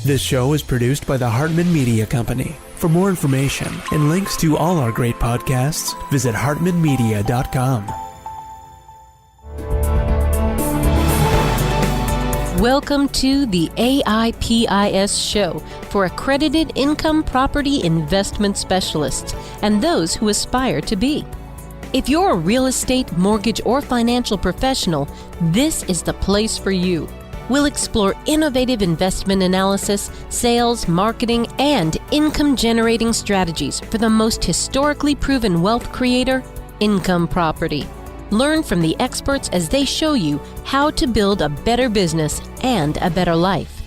This show is produced by the Hartman Media Company. For more information and links to all our great podcasts, visit hartmanmedia.com. Welcome to the AIPIS show for accredited income property investment specialists and those who aspire to be. If you're a real estate, mortgage, or financial professional, this is the place for you. We'll explore innovative investment analysis, sales, marketing, and income-generating strategies for the most historically proven wealth creator, income property. Learn from the experts as they show you how to build a better business and a better life.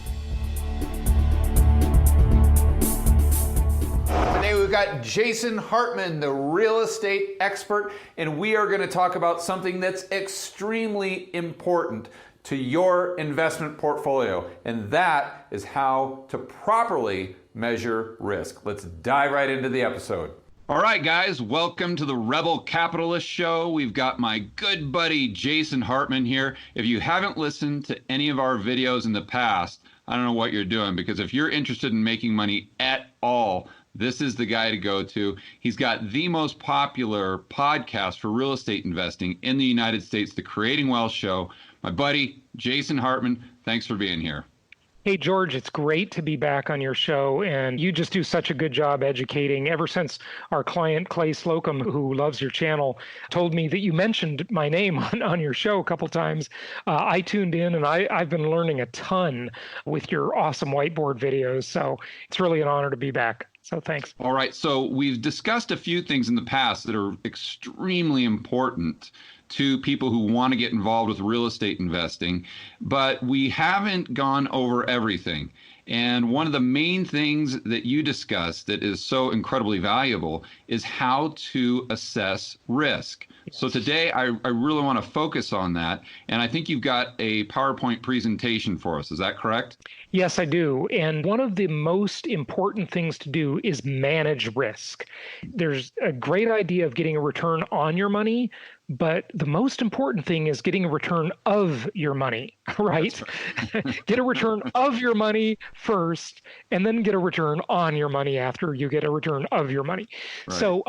Today we've got Jason Hartman, the real estate expert, and we are going to talk about something that's extremely important to your investment portfolio, and that is how to properly measure risk. Let's dive right into the episode. All right, guys, welcome to the Rebel Capitalist Show. We've got my good buddy Jason Hartman here. If you haven't listened to any of our videos in the past, I don't know what you're doing, because if you're interested in making money at all, this is the guy to go to. He's got the most popular podcast for real estate investing in the United States, the Creating Wealth Show. My buddy, Jason Hartman, thanks for being here. Hey, George, it's great to be back on your show, and you just do such a good job educating. Ever since our client, Clay Slocum, who loves your channel, told me that you mentioned my name on your show a couple times, I tuned in, and I've been learning a ton with your awesome whiteboard videos, so it's really an honor to be back. So thanks. All right, so we've discussed a few things in the past that are extremely important to people who want to get involved with real estate investing, but we haven't gone over everything. And one of the main things that you discussed that is so incredibly valuable is how to assess risk. Yes. So today I really want to focus on that. And I think you've got a PowerPoint presentation for us. Is that correct? Yes, I do. And one of the most important things to do is manage risk. There's a great idea of getting a return on your money, but the most important thing is getting a return of your money, right? Get a return of your money first, and then get a return on your money after you get a return of your money. Right. So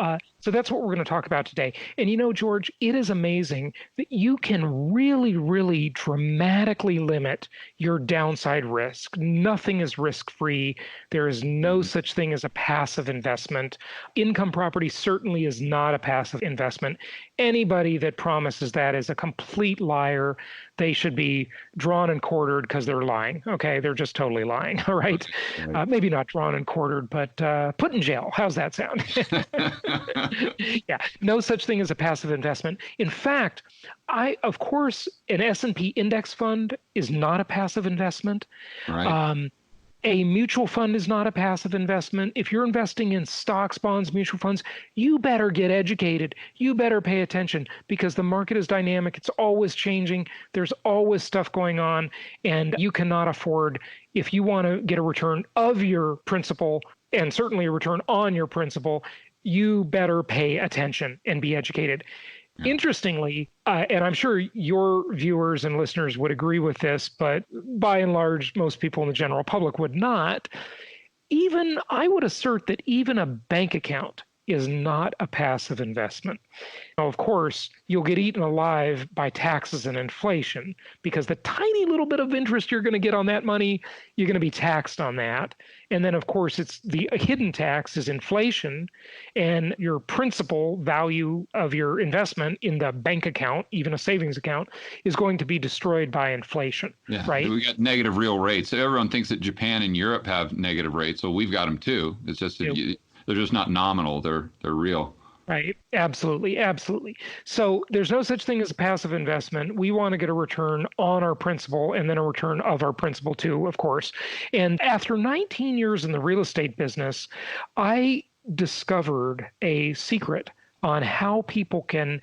that's what we're going to talk about today. And you know, George, it is amazing that you can really, really dramatically limit your downside risk. Nothing is risk-free. There is no such thing as a passive investment. Income property certainly is not a passive investment. Anybody that promises that is a complete liar. They should be drawn and quartered because they're lying. Okay, they're just totally lying. All right, maybe not drawn and quartered, but put in jail. How's that sound? Yeah, no such thing as a passive investment. In fact, of course, an S&P index fund is not a passive investment. Right. A mutual fund is not a passive investment. If you're investing in stocks, bonds, mutual funds, you better get educated. You better pay attention because the market is dynamic. It's always changing. There's always stuff going on, and you cannot afford, if you want to get a return of your principal and certainly a return on your principal, you better pay attention and be educated. Yeah. Interestingly, and I'm sure your viewers and listeners would agree with this, but by and large, most people in the general public would not. I would assert that even a bank account is not a passive investment. Now, of course, you'll get eaten alive by taxes and inflation because the tiny little bit of interest you're going to get on that money, you're going to be taxed on that. And then, of course, it's the hidden tax is inflation, and your principal value of your investment in the bank account, even a savings account, is going to be destroyed by inflation. Yeah, right? We got negative real rates. Everyone thinks that Japan and Europe have negative rates. Well, we've got them too. It's just they're just not nominal. They're real. Right. Absolutely. Absolutely. So there's no such thing as a passive investment. We want to get a return on our principal and then a return of our principal too, of course. And after 19 years in the real estate business, I discovered a secret on how people can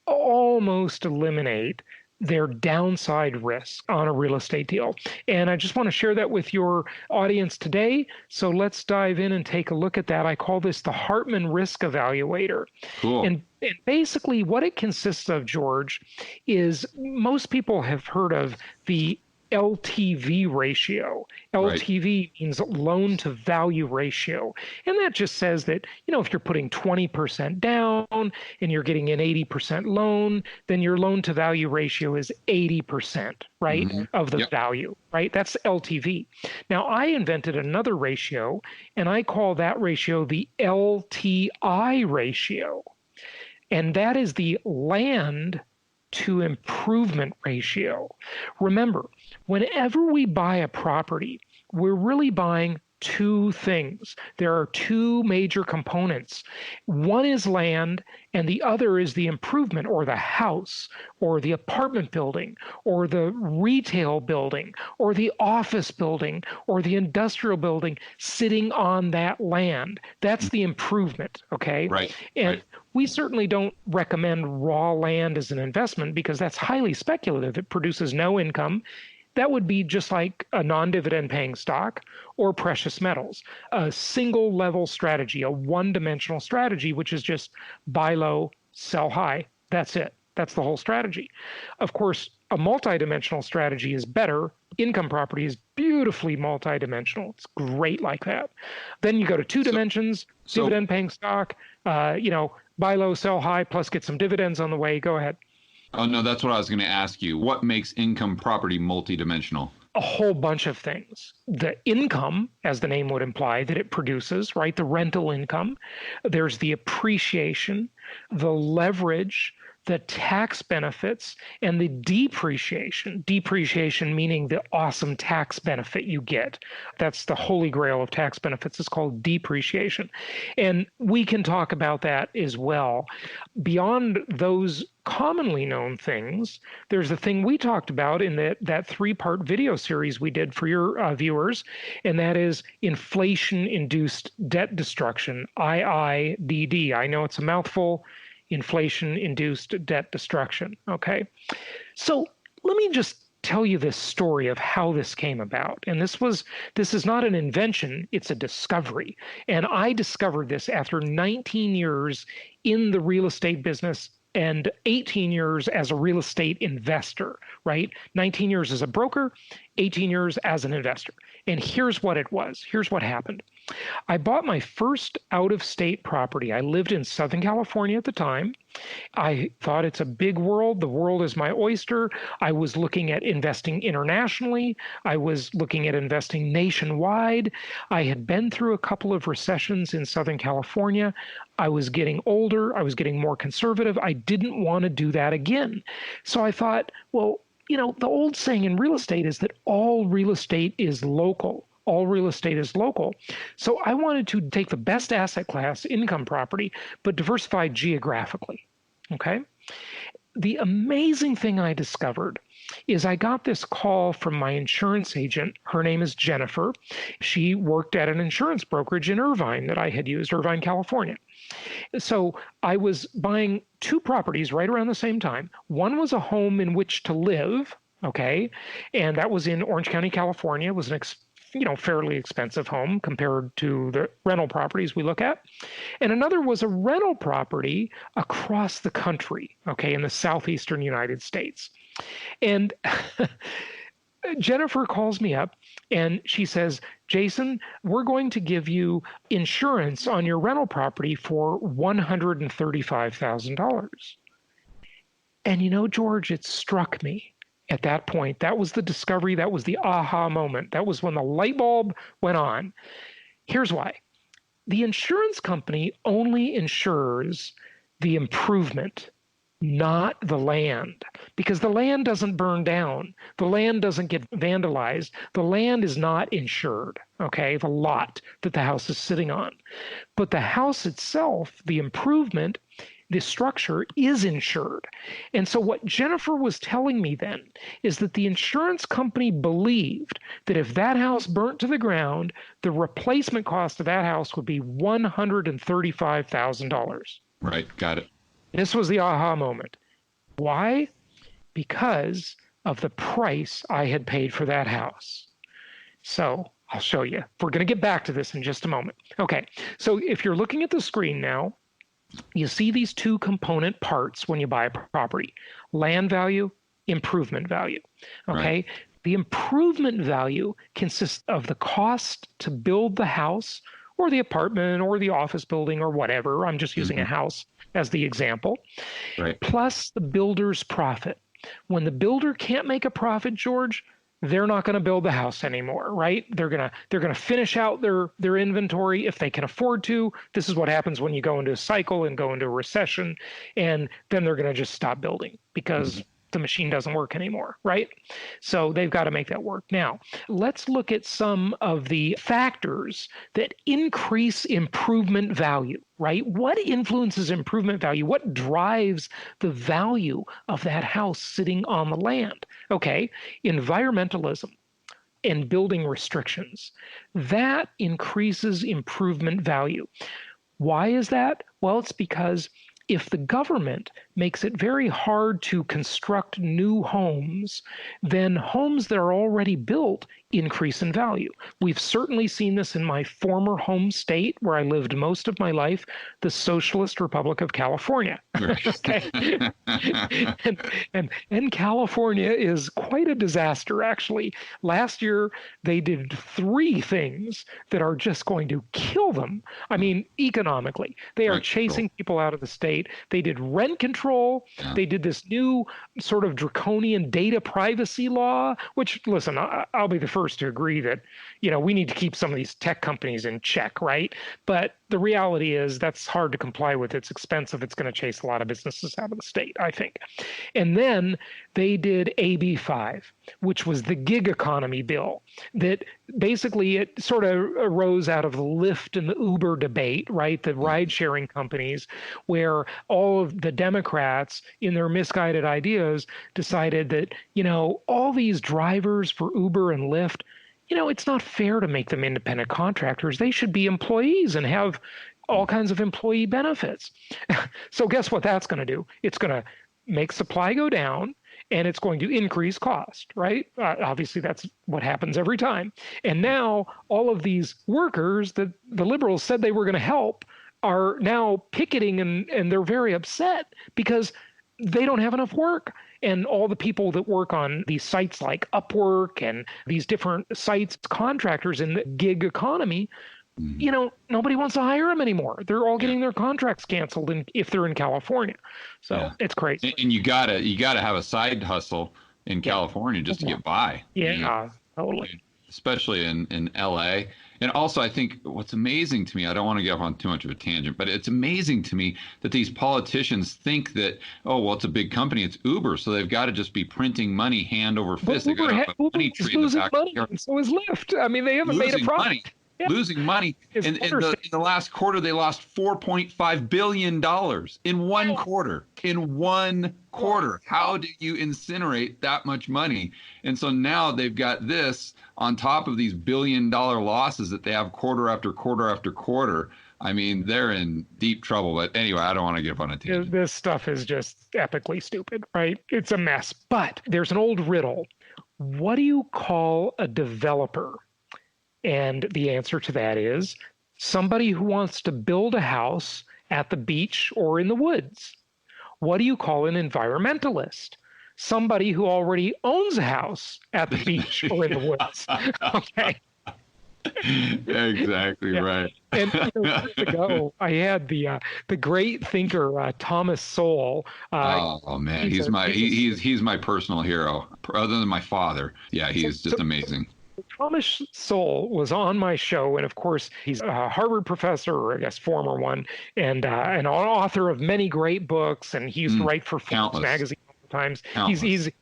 almost eliminate their downside risk on a real estate deal. And I just want to share that with your audience today. So let's dive in and take a look at that. I call this the Hartman Risk Evaluator. Cool. And basically what it consists of, George, is most people have heard of the LTV ratio. LTV means loan to value ratio. And that just says that, if you're putting 20% down and you're getting an 80% loan, then your loan to value ratio is 80%, right, of the value, right? That's LTV. Now, I invented another ratio, and I call that ratio the LTI ratio. And that is the land to improvement ratio. Remember, whenever we buy a property, we're really buying two things. There are two major components. One is land, and the other is the improvement, or the house, or the apartment building, or the retail building, or the office building, or the industrial building sitting on that land. That's the improvement, okay? Right. And we certainly don't recommend raw land as an investment because that's highly speculative. It produces no income. That would be just like a non-dividend paying stock or precious metals, a single level strategy, a one-dimensional strategy, which is just buy low, sell high. That's it. That's the whole strategy. Of course, a multidimensional strategy is better. Income property is beautifully multidimensional. It's great like that. Then you go to two dimensions, dividend paying stock, buy low, sell high, plus get some dividends on the way. Go ahead. Oh, no, that's what I was going to ask you. What makes income property multidimensional? A whole bunch of things. The income, as the name would imply, that it produces, right? The rental income. There's the appreciation, the leverage, the tax benefits, and the depreciation. Depreciation meaning the awesome tax benefit you get. That's the holy grail of tax benefits. It's called depreciation. And we can talk about that as well. Beyond those commonly known things, there's the thing we talked about in that three-part video series we did for your viewers, and that is inflation-induced debt destruction, IIDD. I know it's a mouthful. Inflation-induced debt destruction, okay? So let me just tell you this story of how this came about. And this is not an invention, it's a discovery. And I discovered this after 19 years in the real estate business and 18 years as a real estate investor, right? 19 years as a broker, 18 years as an investor. And here's what it was. Here's what happened. I bought my first out-of-state property. I lived in Southern California at the time. I thought it's a big world. The world is my oyster. I was looking at investing internationally. I was looking at investing nationwide. I had been through a couple of recessions in Southern California. I was getting older. I was getting more conservative. I didn't want to do that again. So I thought, well, the old saying in real estate is that all real estate is local. All real estate is local. So I wanted to take the best asset class, income property, but diversify geographically, okay? The amazing thing I discovered is I got this call from my insurance agent. Her name is Jennifer. She worked at an insurance brokerage in Irvine that I had used, Irvine, California. So I was buying two properties right around the same time. One was a home in which to live, okay? And that was in Orange County, California. It was an fairly expensive home compared to the rental properties we look at. And another was a rental property across the country, okay, in the southeastern United States. And Jennifer calls me up and she says, Jason, we're going to give you insurance on your rental property for $135,000. And George, it struck me. At that point, that was the discovery, that was the aha moment. That was when the light bulb went on. Here's why. The insurance company only insures the improvement, not the land, because the land doesn't burn down. The land doesn't get vandalized. The land is not insured, okay, the lot that the house is sitting on. But the house itself, the improvement, the structure is insured. And so what Jennifer was telling me then is that the insurance company believed that if that house burnt to the ground, the replacement cost of that house would be $135,000. Right, got it. This was the aha moment. Why? Because of the price I had paid for that house. So I'll show you. We're going to get back to this in just a moment. Okay, so if you're looking at the screen now, you see these two component parts when you buy a property: land value, improvement value. Okay. Right. The improvement value consists of the cost to build the house or the apartment or the office building or whatever. I'm just using a house as the example, Right. plus the builder's profit. When the builder can't make a profit, George, they're not going to build the house anymore, right? They're going to finish out their inventory if they can afford to. This is what happens when you go into a cycle and go into a recession, and then they're going to just stop building because the machine doesn't work anymore, right? So they've got to make that work. Now, let's look at some of the factors that increase improvement value, right? What influences improvement value? What drives the value of that house sitting on the land? Okay, environmentalism and building restrictions. That increases improvement value. Why is that? Well, it's because if the government makes it very hard to construct new homes, then homes that are already built increase in value. We've certainly seen this in my former home state where I lived most of my life, the Socialist Republic of California. Okay. and California is quite a disaster, actually. Last year, they did 3 things that are just going to kill them. I mean, economically. They are chasing people out of the state. They did rent control. They did this new sort of draconian data privacy law, which, listen, I'll be the first to agree that, we need to keep some of these tech companies in check, right? But the reality is that's hard to comply with. It's expensive. It's going to chase a lot of businesses out of the state, I think. And then they did AB 5, which was the gig economy bill that basically it sort of arose out of the Lyft and the Uber debate, right? The ride sharing companies, where all of the Democrats in their misguided ideas decided that, all these drivers for Uber and Lyft, it's not fair to make them independent contractors. They should be employees and have all kinds of employee benefits. So guess what that's going to do? It's going to make supply go down, and it's going to increase cost, right? Obviously, that's what happens every time. And now all of these workers that the liberals said they were going to help are now picketing, and they're very upset because they don't have enough work. And all the people that work on these sites like Upwork and these different sites, contractors in the gig economy, nobody wants to hire them anymore. They're all getting their contracts canceled if they're in California. So it's crazy. And you gotta have a side hustle in California just to get by. Yeah, totally. Especially in LA. And also, I think what's amazing to me, I don't want to get off on too much of a tangent, but it's amazing to me that these politicians think that, it's a big company, it's Uber, so they've got to just be printing money hand over fist. Uber is losing money, and so is Lyft. I mean, they haven't made a profit. Losing money. In the last quarter, they lost $4.5 billion in one quarter. In one quarter. How do you incinerate that much money? And so now they've got this on top of these billion-dollar losses that they have quarter after quarter after quarter. I mean, they're in deep trouble. But anyway, I don't want to get up on a tangent. This stuff is just epically stupid, right? It's a mess. But there's an old riddle. What do you call a developer? And the answer to that is somebody who wants to build a house at the beach or in the woods. What do you call an environmentalist? Somebody who already owns a house at the beach or in the woods. Okay. Exactly right. And years ago, I had the great thinker Thomas Sowell. Oh man, he's my personal hero, other than my father. Yeah, he's just amazing. Thomas Sowell was on my show, and of course, he's a Harvard professor, or I guess former one, and an author of many great books, and he used to write for Forbes magazine all the times.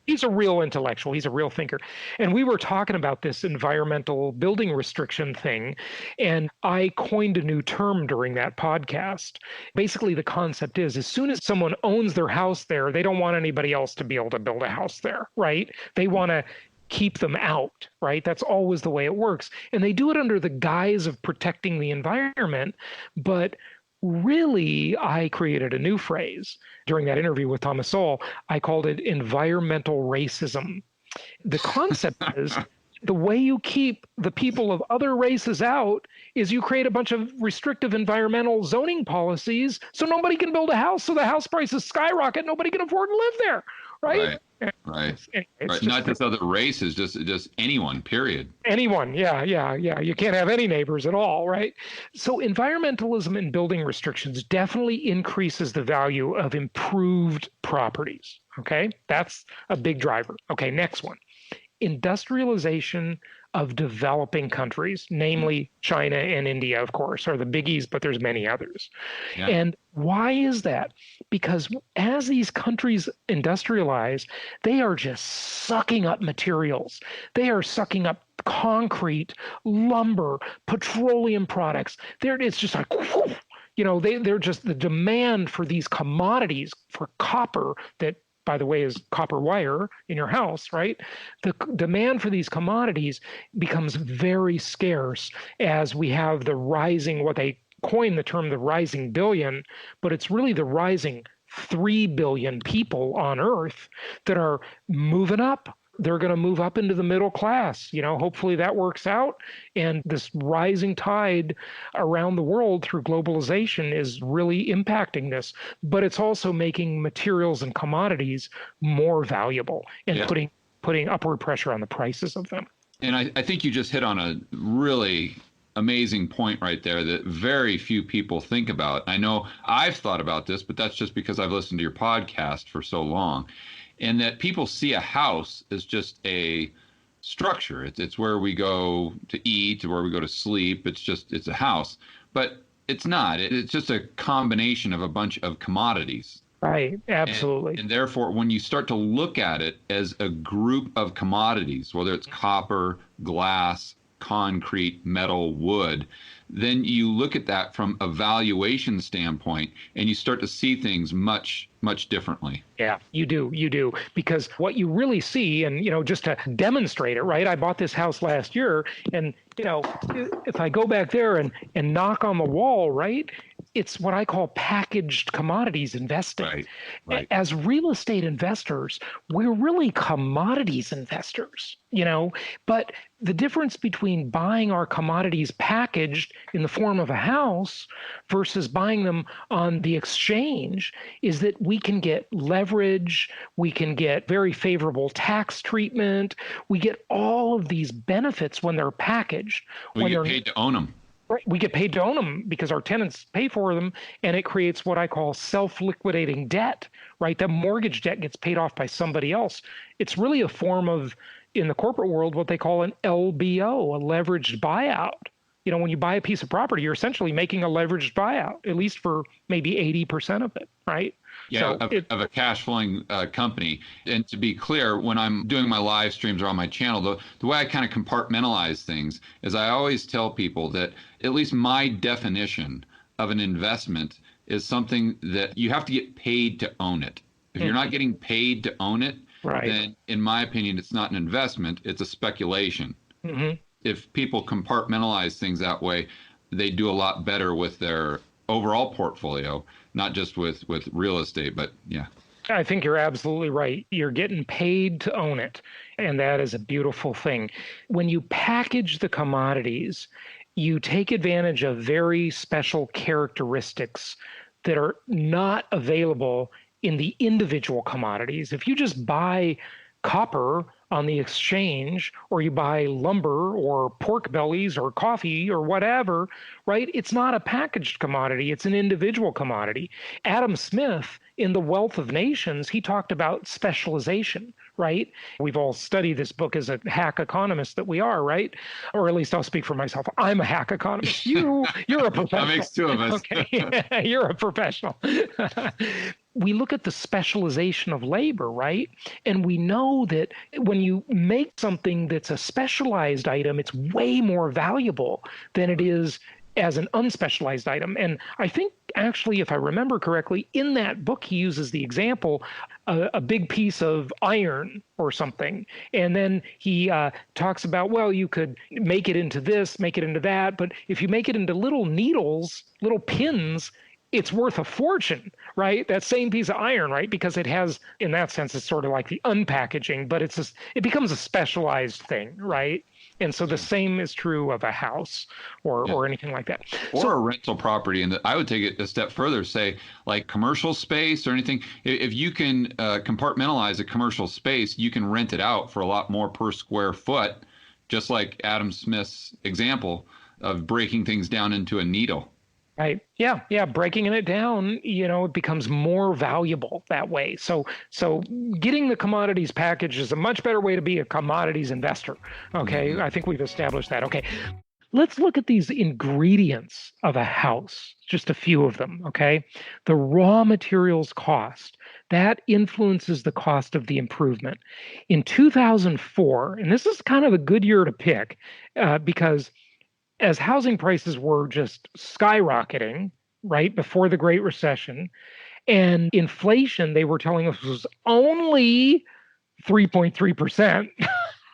He's a real intellectual. He's a real thinker. And we were talking about this environmental building restriction thing, and I coined a new term during that podcast. Basically, the concept is as soon as someone owns their house there, they don't want anybody else to be able to build a house there, right? They want to keep them out, right? That's always the way it works. And they do it under the guise of protecting the environment. But really, I created a new phrase during that interview with Thomas Sowell. I called it environmental racism. The concept is the way you keep the people of other races out is you create a bunch of restrictive environmental zoning policies so nobody can build a house, so the house prices skyrocket, nobody can afford to live there, right? Right. It's Right. Not just other races, just anyone, period. Anyone. Yeah. You can't have any neighbors at all, right? So environmentalism and building restrictions definitely increases the value of improved properties. Okay. That's a big driver. Okay. Next one. Industrialization of developing countries, namely China and India, of course, are the biggies, but there's many others. Yeah. And why is that? Because as these countries industrialize, they are just sucking up materials. They are sucking up concrete, lumber, petroleum products. It's just like, whoo, they're just the demand for these commodities, for copper that, by the way, is copper wire in your house, right? The demand for these commodities becomes very scarce as we have the rising, what they coined the term the rising billion, but it's really the rising 3 billion people on Earth that are moving up. They're going to move up into the middle class. Hopefully that works out. And this rising tide around the world through globalization is really impacting this. But it's also making materials and commodities more valuable and putting upward pressure on the prices of them. And I think you just hit on a really amazing point right there that very few people think about. I know I've thought about this, but that's just because I've listened to your podcast for so long. And that people see a house as just a structure. It's where we go to eat, where we go to sleep. It's a house. But it's not. It's just a combination of a bunch of commodities. Right. Absolutely. And therefore, when you start to look at it as a group of commodities, whether it's copper, glass, concrete, metal, wood, then you look at that from a valuation standpoint and you start to see things much, much differently. Yeah, you do. Because what you really see, and, just to demonstrate it, right? I bought this house last year and, if I go back there and knock on the wall, right? It's what I call packaged commodities investing. Right. As real estate investors, we're really commodities investors, but the difference between buying our commodities packaged in the form of a house versus buying them on the exchange is that we can get leverage, we can get very favorable tax treatment, we get all of these benefits when they're packaged. We get paid to own them. Right. We get paid to own them because our tenants pay for them, and it creates what I call self-liquidating debt, right? That mortgage debt gets paid off by somebody else. It's really a form of, in the corporate world, what they call an LBO, a leveraged buyout. When you buy a piece of property, you're essentially making a leveraged buyout, at least for maybe 80% of it, right? Yeah, of a cash flowing company. And to be clear, when I'm doing my live streams or on my channel, the way I kind of compartmentalize things is I always tell people that at least my definition of an investment is something that you have to get paid to own it. If you're not getting paid to own it, then in my opinion, it's not an investment, it's a speculation. Mm-hmm. If people compartmentalize things that way, they do a lot better with their overall portfolio, not just with real estate, but yeah. I think you're absolutely right. You're getting paid to own it, and that is a beautiful thing. When you package the commodities, you take advantage of very special characteristics that are not available in the individual commodities. If you just buy copper on the exchange, or you buy lumber or pork bellies or coffee or whatever, right? It's not a packaged commodity. It's an individual commodity. Adam Smith, in The Wealth of Nations, he talked about specialization, right? We've all studied this book as a hack economist that we are, right? Or at least I'll speak for myself. I'm a hack economist. You're a professional. That makes two of us. Okay, you're a professional. We look at the specialization of labor, right? And we know that when you make something that's a specialized item, it's way more valuable than it is as an unspecialized item. And I think actually, if I remember correctly, in that book, he uses the example, a big piece of iron or something. And then he talks about, well, you could make it into this, make it into that. But if you make it into little needles, little pins, it's worth a fortune, right? That same piece of iron, right? Because it has, in that sense, it's sort of like the unpackaging, but it becomes a specialized thing, right? And so the same is true of a house or anything like that. Or a rental property. And I would take it a step further, say like commercial space or anything. If you can compartmentalize a commercial space, you can rent it out for a lot more per square foot, just like Adam Smith's example of breaking things down into a needle. Right. Yeah. Breaking it down, it becomes more valuable that way. So getting the commodities package is a much better way to be a commodities investor. Okay. Mm-hmm. I think we've established that. Okay. Let's look at these ingredients of a house, just a few of them. Okay. The raw materials cost, that influences the cost of the improvement. In 2004, and this is kind of a good year to pick because as housing prices were just skyrocketing right before the Great Recession, and inflation, they were telling us, was only 3.3%.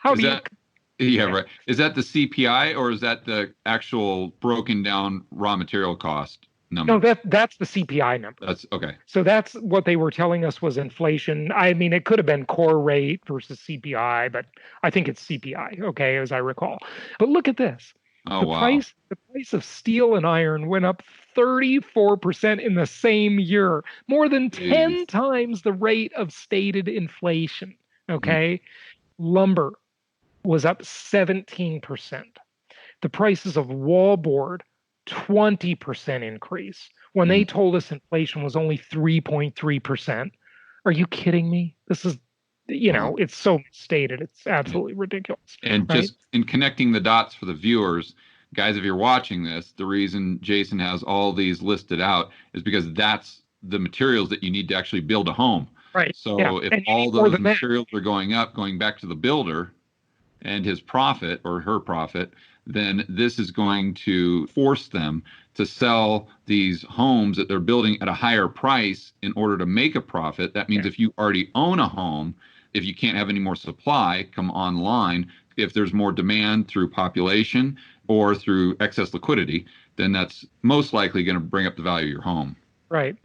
Right. Is that the CPI or is that the actual broken down raw material cost number? No, that's the CPI number. That's okay. So that's what they were telling us was inflation. I mean, it could have been core rate versus CPI, but I think it's CPI, okay, as I recall. But look at this. Oh, the price of steel and iron went up 34% in the same year, more than 10 times the rate of stated inflation. Okay. Lumber was up 17%. The prices of wallboard, 20% increase when they told us inflation was only 3.3%. Are you kidding me? This is, it's so stated. It's absolutely ridiculous. And right? Just in connecting the dots for the viewers, guys, if you're watching this, the reason Jason has all these listed out is because that's the materials that you need to actually build a home. Right. So if all those materials are going up, going back to the builder and his profit or her profit, then this is going to force them to sell these homes that they're building at a higher price in order to make a profit. That means if you already own a home, if you can't have any more supply come online, if there's more demand through population or through excess liquidity, then that's most likely going to bring up the value of your home. Right.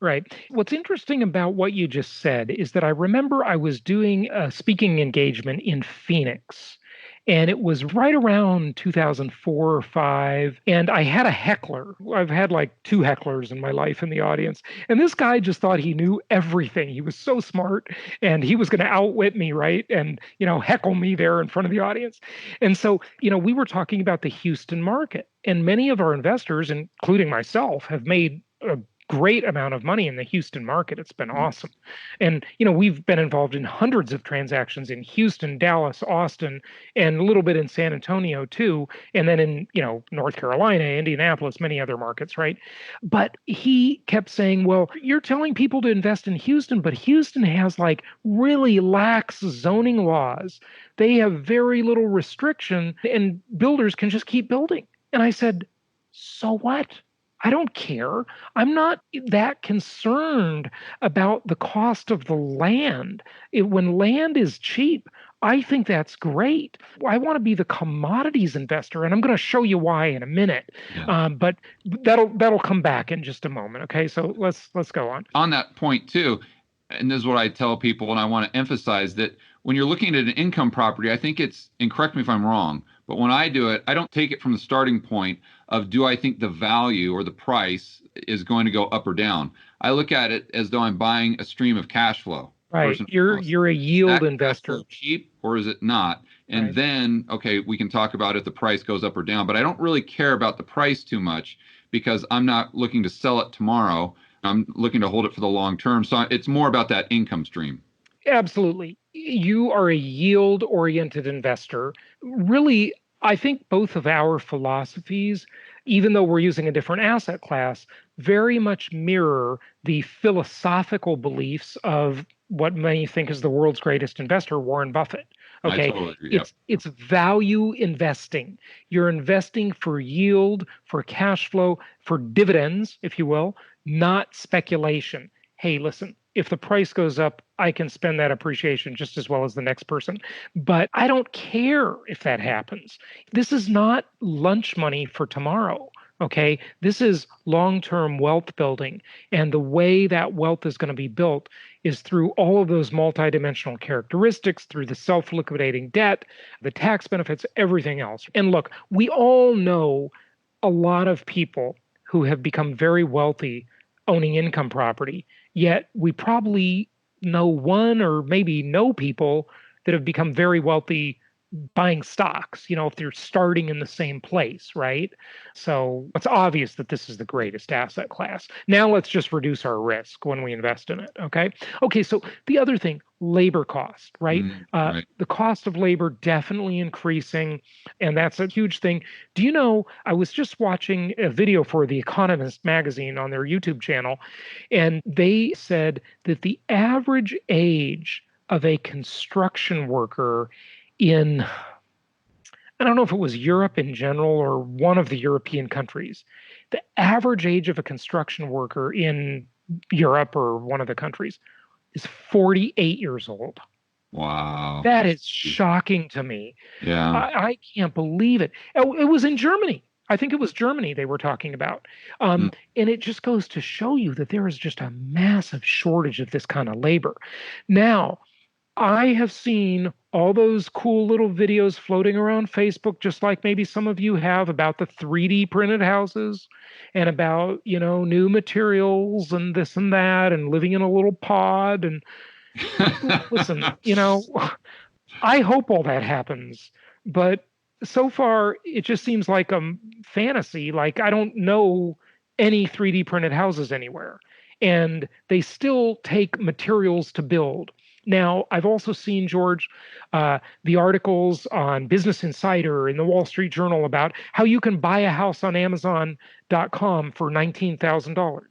What's interesting about what you just said is that I remember I was doing a speaking engagement in Phoenix, and it was right around 2004 or 5. And I had a heckler. I've had like 2 hecklers in my life in the audience. And this guy just thought he knew everything. He was so smart and he was going to outwit me, right? And, heckle me there in front of the audience. And so, we were talking about the Houston market. And many of our investors, including myself, have made a great amount of money in the Houston market. It's been awesome. And, we've been involved in hundreds of transactions in Houston, Dallas, Austin, and a little bit in San Antonio too. And then in, North Carolina, Indianapolis, many other markets, right? But he kept saying, well, you're telling people to invest in Houston, but Houston has like really lax zoning laws. They have very little restriction and builders can just keep building. And I said, so what? I don't care. I'm not that concerned about the cost of the land. When land is cheap, I think that's great. I want to be the commodities investor, and I'm going to show you why in a minute. Yeah. But that'll come back in just a moment. Okay, so let's go on. On that point too, and this is what I tell people, and I want to emphasize that when you're looking at an income property, I think it's, and correct me if I'm wrong, but when I do it, I don't take it from the starting point of do I think the value or the price is going to go up or down. I look at it as though I'm buying a stream of cash flow. Right. You're a yield investor. Cheap or is it not? And then, okay, we can talk about if the price goes up or down, but I don't really care about the price too much because I'm not looking to sell it tomorrow. I'm looking to hold it for the long term. So it's more about that income stream. Absolutely. You are a yield-oriented investor. Really, I think both of our philosophies, even though we're using a different asset class, very much mirror the philosophical beliefs of what many think is the world's greatest investor, Warren Buffett. Okay, I totally agree. Yep. It's value investing. You're investing for yield, for cash flow, for dividends, if you will, not speculation. Hey, listen, if the price goes up, I can spend that appreciation just as well as the next person. But I don't care if that happens. This is not lunch money for tomorrow. Okay, this is long-term wealth building. And the way that wealth is going to be built is through all of those multidimensional characteristics, through the self-liquidating debt, the tax benefits, everything else. And look, we all know a lot of people who have become very wealthy owning income property, yet we probably know one or maybe no people that have become very wealthy buying stocks, if they're starting in the same place, right? So it's obvious that this is the greatest asset class. Now let's just reduce our risk when we invest in it, okay? Okay, so the other thing, labor cost, right? Right. The cost of labor definitely increasing, and that's a huge thing. Do you know, I was just watching a video for The Economist magazine on their YouTube channel, and they said that the average age of a construction worker in, I don't know if it was Europe in general or one of the European countries, the average age of a construction worker in Europe or one of the countries is 48 years old. Wow. That is shocking to me. Yeah. I can't believe it. It was in Germany. I think it was Germany they were talking about. And it just goes to show you that there is just a massive shortage of this kind of labor. Now, I have seen all those cool little videos floating around Facebook, just like maybe some of you have, about the 3D printed houses and about, new materials and this and that and living in a little pod. And listen, I hope all that happens. But so far, it just seems like a fantasy. Like, I don't know any 3D printed houses anywhere. And they still take materials to build. Now, I've also seen, George, the articles on Business Insider and the Wall Street Journal about how you can buy a house on Amazon.com for $19,000.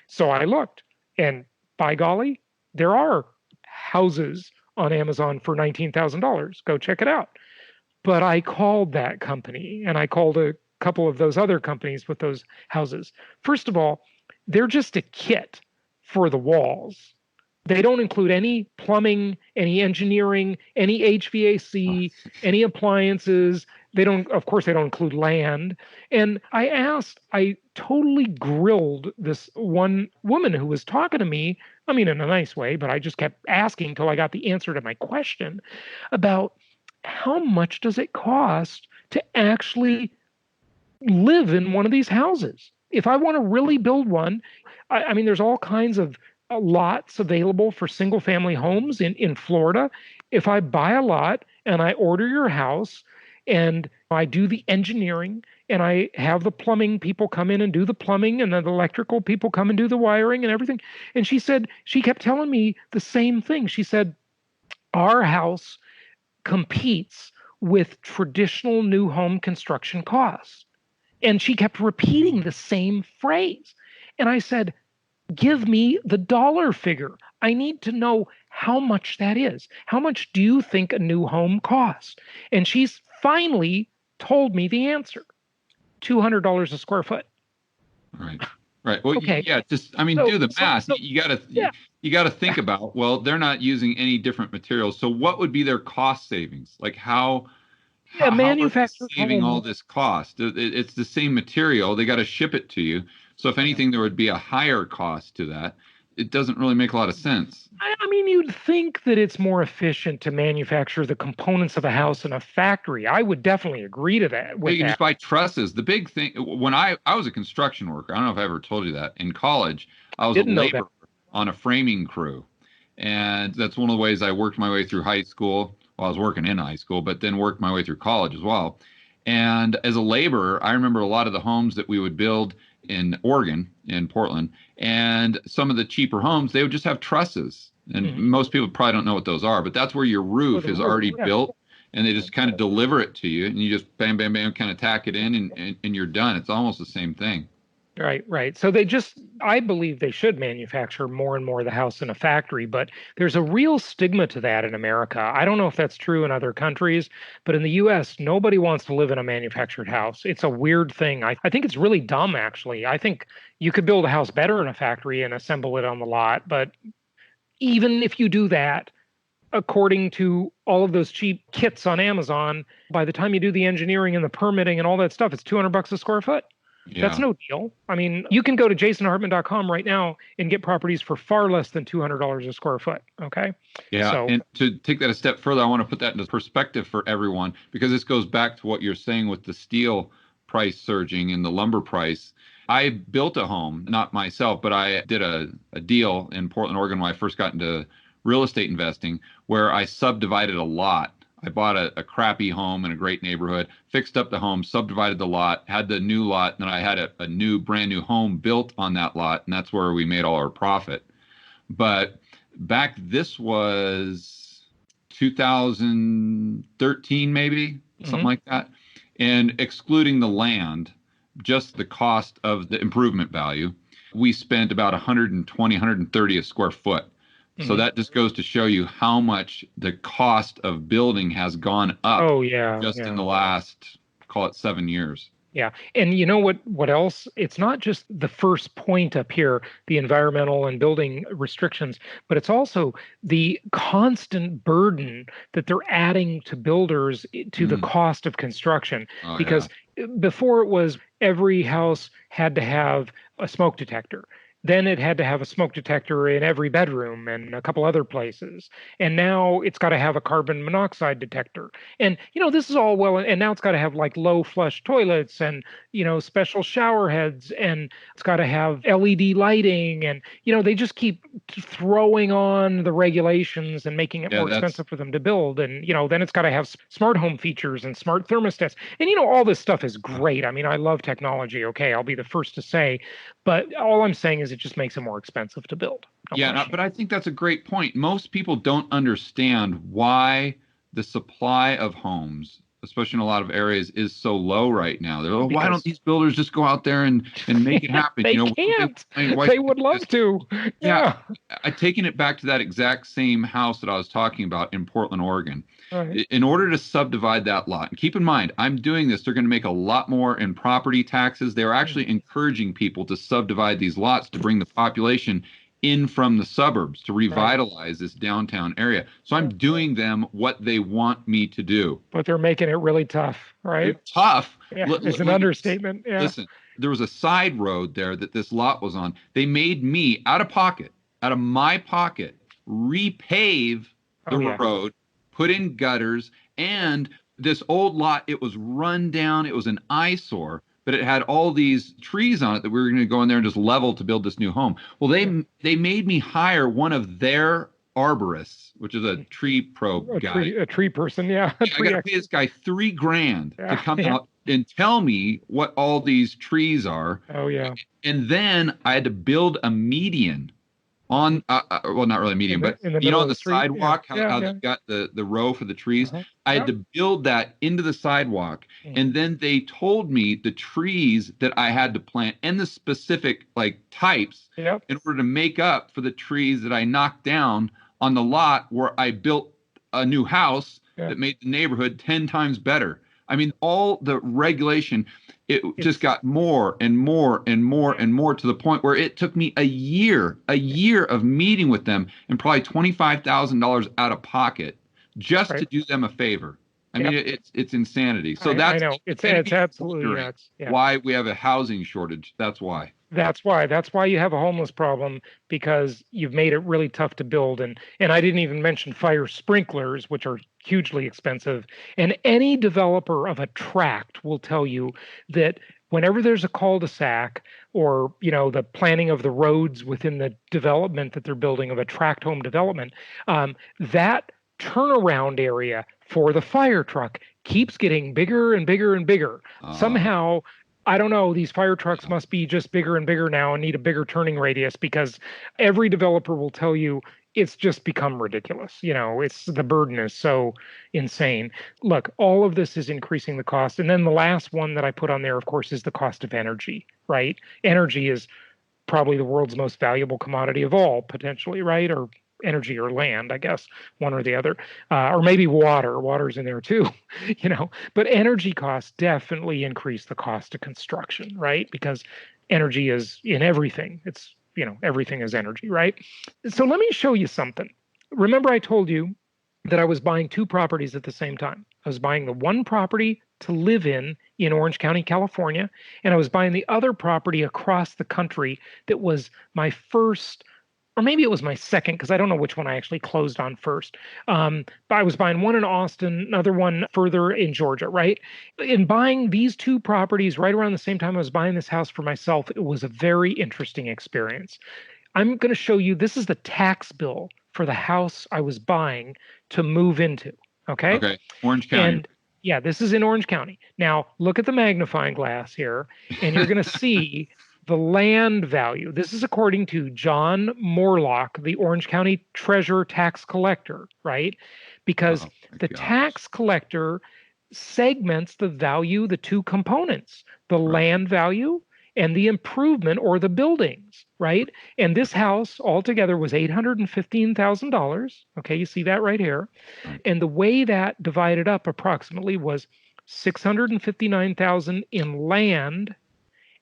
So I looked, and by golly, there are houses on Amazon for $19,000. Go check it out. But I called that company, and I called a couple of those other companies with those houses. First of all, they're just a kit for the walls. They don't include any plumbing, any engineering, any HVAC, any appliances. Of course, they don't include land. And I totally grilled this one woman who was talking to me, I mean, in a nice way, but I just kept asking till I got the answer to my question about how much does it cost to actually live in one of these houses? If I want to really build one, I mean, there's all kinds of lots available for single family homes in Florida. If I buy a lot and I order your house and I do the engineering and I have the plumbing people come in and do the plumbing and then the electrical people come and do the wiring and everything. And she kept telling me the same thing. She said, our house competes with traditional new home construction costs. And she kept repeating the same phrase. And I said, give me the dollar figure. I need to know how much that is. How much do you think a new home costs? And she's finally told me the answer. $200 a square foot. Right. Right. Well, okay. Yeah, do the math. You got to think about, well, they're not using any different materials. So what would be their cost savings? Like how manufactured saving all this cost? It's the same material. They got to ship it to you. So if anything, there would be a higher cost to that. It doesn't really make a lot of sense. I mean, you'd think that it's more efficient to manufacture the components of a house in a factory. I would definitely agree to that. You can just buy trusses. The big thing, when I was a construction worker, I don't know if I ever told you that. In college, I was a laborer on a framing crew. And that's one of the ways I worked my way through high school. Well, I was working in high school, but then worked my way through college as well. And as a laborer, I remember a lot of the homes that we would build in Oregon, in Portland, and some of the cheaper homes, they would just have trusses. And most people probably don't know what those are, but that's where your roof is already built, and they just kind of deliver it to you, and you just bam, bam, bam, kind of tack it in, and you're done. It's almost the same thing. Right. So I believe they should manufacture more and more of the house in a factory, but there's a real stigma to that in America. I don't know if that's true in other countries, but in the US, nobody wants to live in a manufactured house. It's a weird thing. I think it's really dumb, actually. I think you could build a house better in a factory and assemble it on the lot, but even if you do that, according to all of those cheap kits on Amazon, by the time you do the engineering and the permitting and all that stuff, it's $200 a square foot. That's no deal. I mean, you can go to jasonhartman.com right now and get properties for far less than $200 a square foot. Okay. Yeah. So, And to take that a step further, I want to put that into perspective for everyone, because this goes back to what you're saying with the steel price surging and the lumber price. I built a home, not myself, but I did a deal in Portland, Oregon when I first got into real estate investing, where I subdivided a lot. I bought a crappy home in a great neighborhood, fixed up the home, subdivided the lot, had the new lot, and then I had a new, brand new home built on that lot, and that's where we made all our profit. But this was 2013, maybe, something like that. And excluding the land, just the cost of the improvement value, we spent about 120, 130 a square foot. So that just goes to show you how much the cost of building has gone up in the last, call it 7 years. Yeah. And you know what else? It's not just the first point up here, the environmental and building restrictions, but it's also the constant burden that they're adding to builders to the cost of construction. Because before it was every house had to have a smoke detector. Then it had to have a smoke detector in every bedroom and a couple other places. And now it's got to have a carbon monoxide detector. And, this is all well, and now it's got to have like low flush toilets and, special shower heads, and it's got to have LED lighting. And, they just keep throwing on the regulations and making it more expensive for them to build. And, then it's got to have smart home features and smart thermostats. And, all this stuff is great. I mean, I love technology. Okay, I'll be the first to say, but all I'm saying is it just makes it more expensive to build. But I think that's a great point. Most people don't understand why the supply of homes, especially in a lot of areas, is so low right now. They're like, why don't these builders just go out there and make it happen? They can't. They would love to. Yeah. I've taken it back to that exact same house that I was talking about in Portland, Oregon. Right. In order to subdivide that lot, and keep in mind, I'm doing this, they're going to make a lot more in property taxes. They're actually encouraging people to subdivide these lots to bring the population in from the suburbs to revitalize this downtown area. So I'm doing them what they want me to do. But they're making it really tough, right? It's tough. Yeah, it's an understatement. Yeah. Listen, there was a side road there that this lot was on. They made me, out of my pocket, repave the road, put in gutters, and this old lot, it was run down. It was an eyesore, but it had all these trees on it that we were going to go in there and just level to build this new home. Well, they made me hire one of their arborists, which is a tree pro guy. A tree person, yeah. I got to pay this guy $3,000 to come out and tell me what all these trees are. Oh, yeah. And then I had to build a median on, well, not really a median, but on the sidewalk, how they've got the row for the trees. I had to build that into the sidewalk. And then they told me the trees that I had to plant and the specific types in order to make up for the trees that I knocked down on the lot where I built a new house that made the neighborhood 10 times better. I mean, all the regulation, it just got more and more and more and more, to the point where it took me a year of meeting with them and probably $25,000 out of pocket just to do them a favor. I mean, it's insanity. So I know. It's absolutely nuts. Yeah. Why we have a housing shortage. That's why. That's why you have a homeless problem, because you've made it really tough to build. And I didn't even mention fire sprinklers, which are hugely expensive. And any developer of a tract will tell you that whenever there's a cul-de-sac or, the planning of the roads within the development that they're building of a tract home development, that turnaround area for the fire truck keeps getting bigger and bigger and bigger. Somehow, I don't know, these fire trucks must be just bigger and bigger now and need a bigger turning radius, because every developer will tell you it's just become ridiculous. The burden is so insane. Look, all of this is increasing the cost. And then the last one that I put on there, of course, is the cost of energy, right? Energy is probably the world's most valuable commodity of all, potentially, right? Or energy or land, I guess, one or the other, or maybe water. Water's in there too, But energy costs definitely increase the cost of construction, right? Because energy is in everything. It's, everything is energy, right? So let me show you something. Remember, I told you that I was buying two properties at the same time. I was buying the one property to live in in Orange County, California, and I was buying the other property across the country that was my first, or maybe it was my second, because I don't know which one I actually closed on first. But I was buying one in Austin, another one further in Georgia, right? In buying these two properties right around the same time I was buying this house for myself, it was a very interesting experience. I'm going to show you, this is the tax bill for the house I was buying to move into, okay? Okay, Orange County. And yeah, this is in Orange County. Now, look at the magnifying glass here, and you're going to see the land value. This is according to John Morlock, the Orange County Treasurer Tax Collector, right? Because the tax collector segments the value, the two components, the land value and the improvement or the buildings, right? And this house altogether was $815,000. Okay, you see that right here. And the way that divided up approximately was $659,000 in land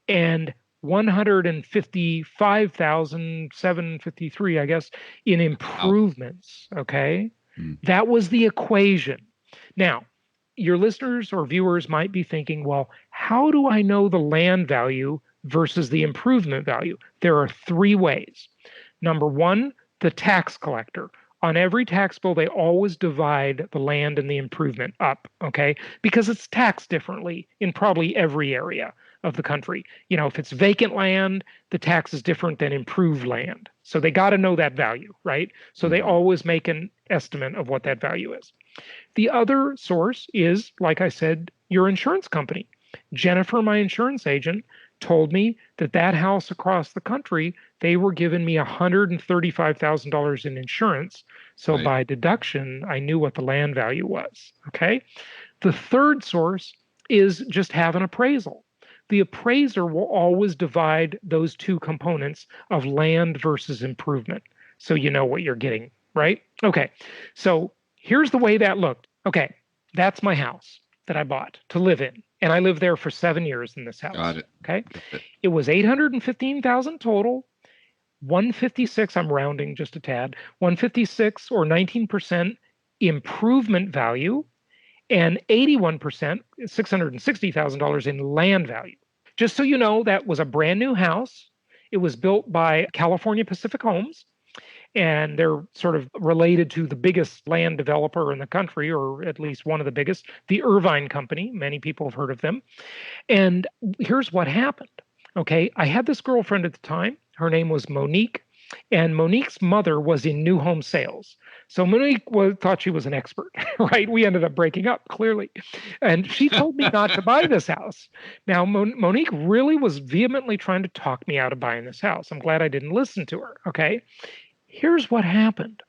and $155,753, I guess, in improvements. Okay, that was the equation. Now, your listeners or viewers might be thinking, well, how do I know the land value versus the improvement value? There are three ways. Number one, the tax collector. On every tax bill, they always divide the land and the improvement up, okay? Because it's taxed differently in probably every area of the country. You know, if it's vacant land, the tax is different than improved land. So they got to know that value, right? So they always make an estimate of what that value is. The other source is, like I said, your insurance company. Jennifer, my insurance agent, told me that that house across the country, they were giving me $135,000 in insurance. So by deduction, I knew what the land value was. Okay. The third source is just have an appraisal. The appraiser will always divide those two components of land versus improvement. So you know what you're getting, right? Okay. So here's the way that looked. Okay. That's my house that I bought to live in. And I lived there for 7 years in this house. Got it. Okay. It was $815,000 total. 156, I'm rounding just a tad, 156 or 19% improvement value, and 81%, $660,000 in land value. Just so you know, that was a brand new house. It was built by California Pacific Homes, and they're sort of related to the biggest land developer in the country, or at least one of the biggest, the Irvine Company. Many people have heard of them. And here's what happened. Okay, I had this girlfriend at the time. Her name was Monique, and Monique's mother was in new home sales. So Monique thought she was an expert, right? We ended up breaking up, clearly. And she told me not to buy this house. Now, Monique really was vehemently trying to talk me out of buying this house. I'm glad I didn't listen to her, okay? Here's what happened.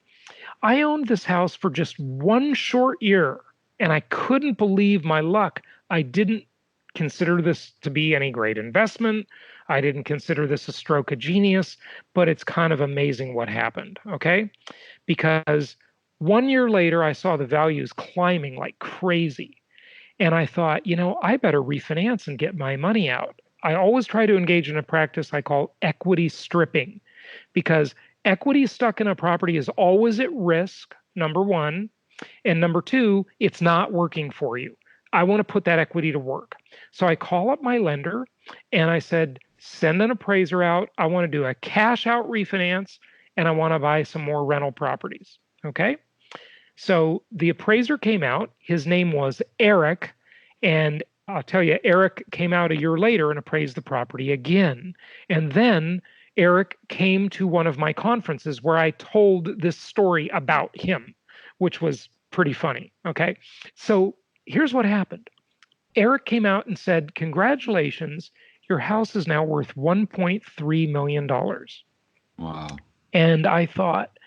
I owned this house for just one short year, and I couldn't believe my luck. I didn't consider this to be any great investment. I didn't consider this a stroke of genius, but it's kind of amazing what happened, okay? Because 1 year later, I saw the values climbing like crazy. And I thought, you know, I better refinance and get my money out. I always try to engage in a practice I call equity stripping, because equity stuck in a property is always at risk, number one. And number two, it's not working for you. I want to put that equity to work. So I call up my lender and I said, send an appraiser out. I want to do a cash out refinance and I want to buy some more rental properties. Okay. So the appraiser came out. His name was Eric. And I'll tell you, Eric came out a year later and appraised the property again. And then Eric came to one of my conferences where I told this story about him, which was pretty funny. Okay. So here's what happened. Eric came out and said, congratulations, your house is now worth $1.3 million. Wow. And I thought,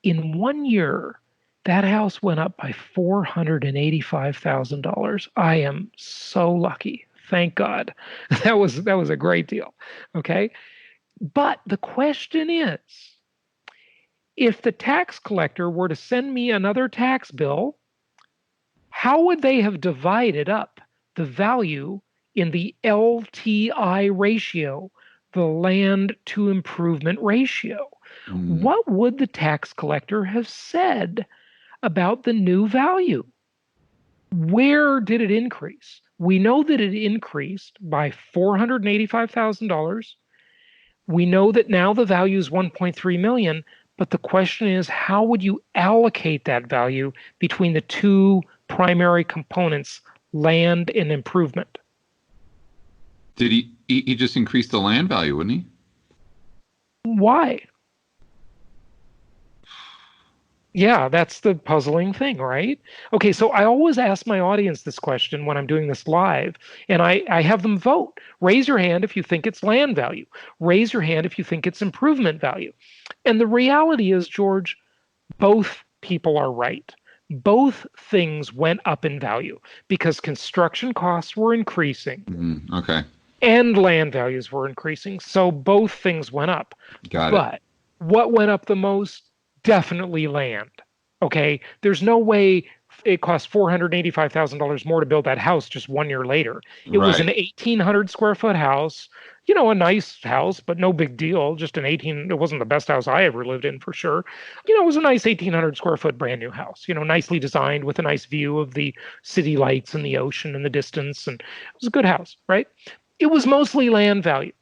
in 1 year, that house went up by $485,000. I am so lucky. Thank God. That was a great deal. Okay. But the question is, if the tax collector were to send me another tax bill, how would they have divided up the value in the LTI ratio, the land to improvement ratio? What would the tax collector have said about the new value? Where did it increase? We know that it increased by $485,000. We know that now the value is $1.3 million, but the question is, how would you allocate that value between the two primary components, land and improvement? Did he just increase the land value, wouldn't he? Why? Yeah, that's the puzzling thing, right? Okay, so I always ask my audience this question when I'm doing this live, and I have them vote. Raise your hand if you think it's land value. Raise your hand if you think it's improvement value. And the reality is, George, both people are right. Both things went up in value because construction costs were increasing. Okay. And land values were increasing. So both things went up. Got it. But what went up the most? Definitely land. Okay. There's no way it cost $485,000 more to build that house just 1 year later. It was an 1,800 square foot house, a nice house, but no big deal. Just it wasn't the best house I ever lived in for sure. It was a nice 1,800 square foot brand new house, nicely designed with a nice view of the city lights and the ocean in the distance. And it was a good house, right? It was mostly land value.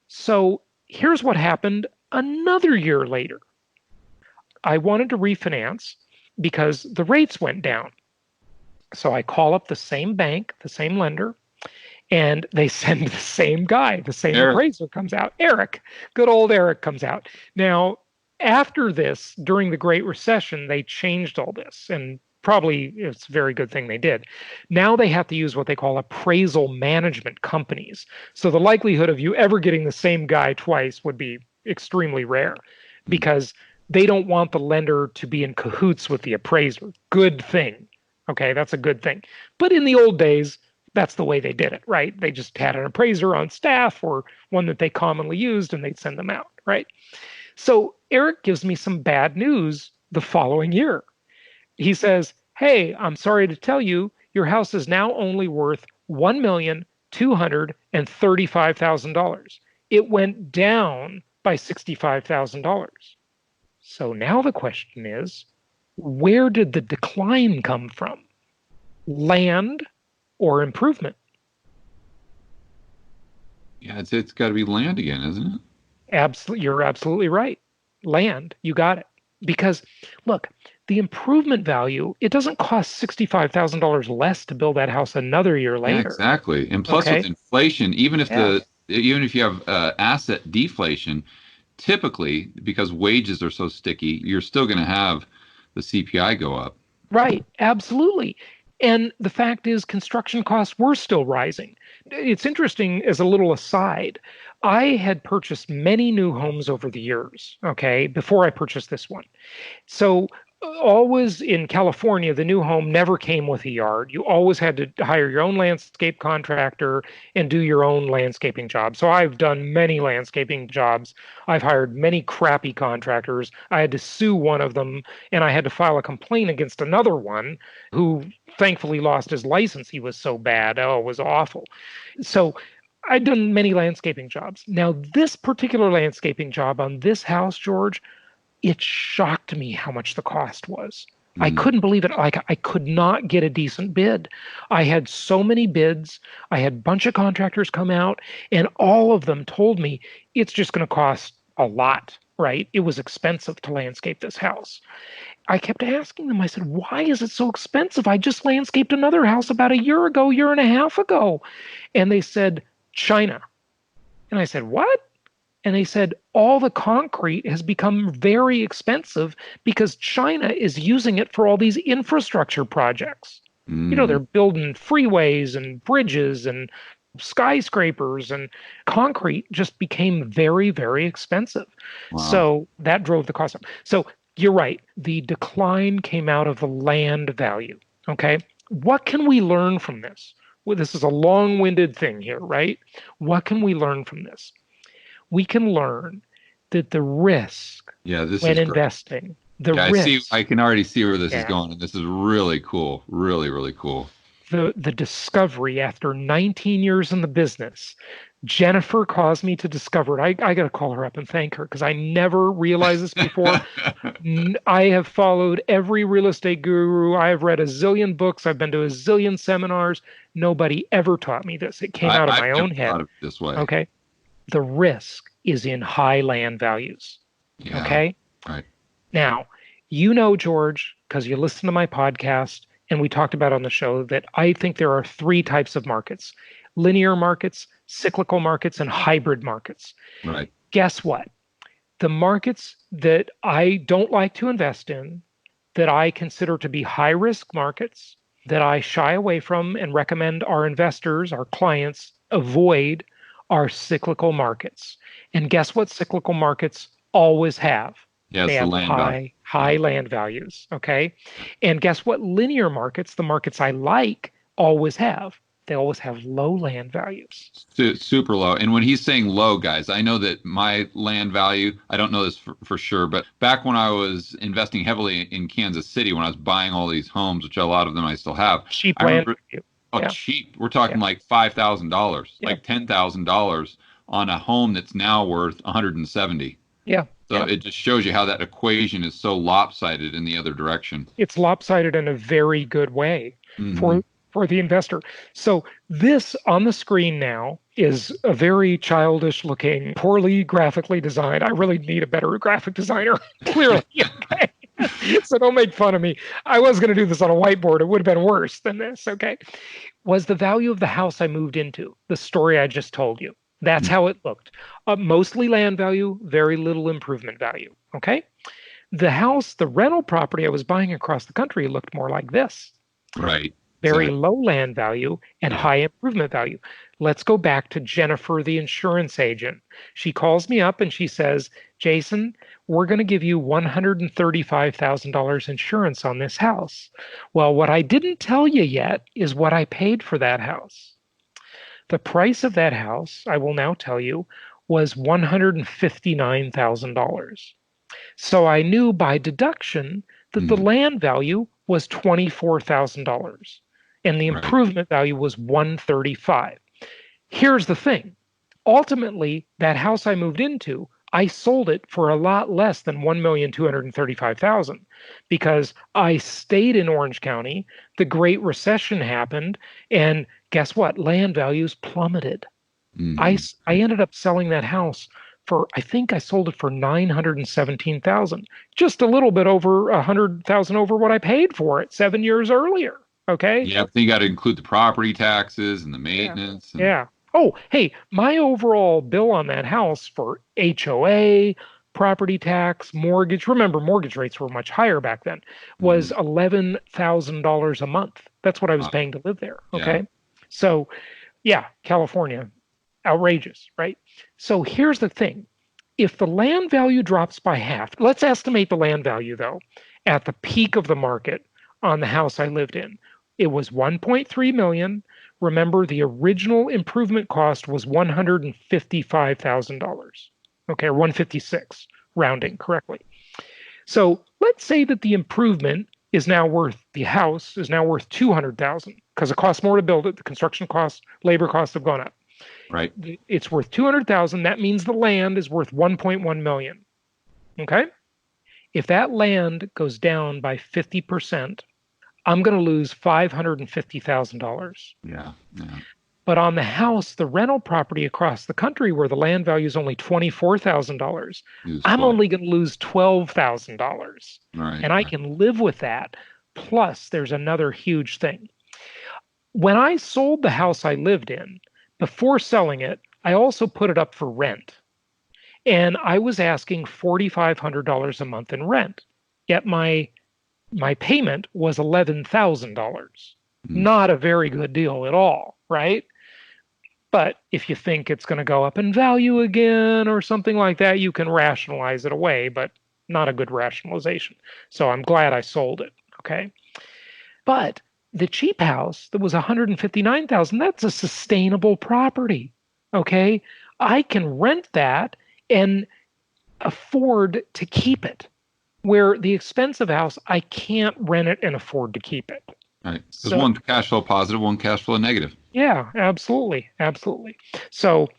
So here's what happened another year later. I wanted to refinance because the rates went down. So I call up the same bank, the same lender, and they send the same guy, the same appraiser comes out. Eric, good old Eric comes out. Now, after this, during the Great Recession, they changed all this, and probably it's a very good thing they did. Now they have to use what they call appraisal management companies. So the likelihood of you ever getting the same guy twice would be extremely rare because they don't want the lender to be in cahoots with the appraiser. Good thing. Okay, that's a good thing. But in the old days, that's the way they did it, right? They just had an appraiser on staff or one that they commonly used and they'd send them out, right? So Eric gives me some bad news the following year. He says, hey, I'm sorry to tell you, your house is now only worth $1,235,000. It went down by $65,000. So now the question is, where did the decline come from? Land or improvement? Yeah, it's got to be land again, isn't it? Absolutely, you're absolutely right. Land, you got it. Because look, the improvement value, it doesn't cost $65,000 less to build that house another year later. Yeah, exactly. And plus with inflation, even if you have asset deflation, typically, because wages are so sticky, you're still going to have the CPI go up. Right, absolutely. And the fact is, construction costs were still rising. It's interesting, as a little aside, I had purchased many new homes over the years, before I purchased this one. So always in California, the new home never came with a yard. You always had to hire your own landscape contractor and do your own landscaping job. So I've done many landscaping jobs. I've hired many crappy contractors. I had to sue one of them, and I had to file a complaint against another one who thankfully lost his license. He was so bad. Oh, it was awful. So I'd done many landscaping jobs. Now, this particular landscaping job on this house, George, it shocked me how much the cost was. I couldn't believe it. I could not get a decent bid. I had so many bids. I had a bunch of contractors come out, and all of them told me it's just going to cost a lot, right? It was expensive to landscape this house. I kept asking them, I said, why is it so expensive? I just landscaped another house about a year and a half ago. And they said, China. And I said, what? And they said, all the concrete has become very expensive because China is using it for all these infrastructure projects. They're building freeways and bridges and skyscrapers, and concrete just became very, very expensive. Wow. So that drove the cost up. So you're right. The decline came out of the land value. Okay. What can we learn from this? Well, this is a long-winded thing here, right? What can we learn from this? We can learn that the risk when investing, risk. I can already see where this is going, and this is really cool. Really, really cool. the discovery after 19 years in the business. Jennifer caused me to discover it. I got to call her up and thank her because I never realized this before. I have followed every real estate guru. I have read a zillion books. I've been to a zillion seminars. Nobody ever taught me this. It came out of my own head. Thought of it this way. Okay. The risk is in high land values. Yeah. Okay. Right. Now, you know, George, because you listen to my podcast and we talked about on the show that I think there are 3 types of markets: linear markets, cyclical markets, and hybrid markets. Right. Guess what? The markets that I don't like to invest in, that I consider to be high risk markets, that I shy away from and recommend our investors, our clients, avoid, are cyclical markets. And guess what cyclical markets always have? Yes, They have land high land values. Okay. And guess what linear markets, the markets I like, always have? They always have low land values. Super low. And when he's saying low, guys, I know that my land value, I don't know this for sure, but back when I was investing heavily in Kansas City, when I was buying all these homes, which a lot of them I still have. Cheap land value. Oh, cheap. We're talking like $5,000, like $10,000 on a home that's now worth 170. Yeah. So it just shows you how that equation is so lopsided in the other direction. It's lopsided in a very good way for the investor. So this on the screen now is a very childish looking, poorly graphically designed. I really need a better graphic designer, clearly. Okay. So don't make fun of me. I was going to do this on a whiteboard. It would have been worse than this. Okay. Was the value of the house I moved into, the story I just told you. That's how it looked. Mostly land value, very little improvement value. Okay. The house, the rental property I was buying across the country looked more like this. Right. Very low land value and high improvement value. Let's go back to Jennifer, the insurance agent. She calls me up and she says, Jason, we're going to give you $135,000 insurance on this house. Well, what I didn't tell you yet is what I paid for that house. The price of that house, I will now tell you, was $159,000. So I knew by deduction that the land value was $24,000 and the improvement value was $135,000. Here's the thing. Ultimately, that house I moved into, I sold it for a lot less than $1,235,000 because I stayed in Orange County. The Great Recession happened, and guess what? Land values plummeted. I ended up selling that house for, I think I sold it for $917,000, just a little bit over $100,000 over what I paid for it 7 years earlier. Okay. Yeah, you got to include the property taxes and the maintenance. Yeah. Oh, hey, my overall bill on that house for HOA, property tax, mortgage, remember mortgage rates were much higher back then, was $11,000 a month. That's what I was paying to live there. Okay. Yeah. So, yeah, California, outrageous, right? So here's the thing. If the land value drops by half, let's estimate the land value, though, at the peak of the market on the house I lived in. It was $1.3 million. Remember, the original improvement cost was $155,000. Okay, or $156, rounding correctly. So let's say that the improvement is now worth, the house is now worth $200,000 because it costs more to build it. The construction costs, labor costs have gone up. Right. It's worth $200,000. That means the land is worth $1.1 million. Okay. If that land goes down by 50%, I'm going to lose $550,000. Yeah. But on the house, the rental property across the country where the land value is only $24,000, I'm only going to lose $12,000. Right. And I can live with that. Plus, there's another huge thing. When I sold the house I lived in, before selling it, I also put it up for rent. And I was asking $4,500 a month in rent. Yet my payment was $11,000. Not a very good deal at all, right? But if you think it's going to go up in value again or something like that, you can rationalize it away, but not a good rationalization. So I'm glad I sold it, okay? But the cheap house that was $159,000, that's a sustainable property, okay? I can rent that and afford to keep it. Where the expensive house, I can't rent it and afford to keep it. Right. Because So, one cash flow positive, one cash flow negative. yeah, absolutely. Absolutely. So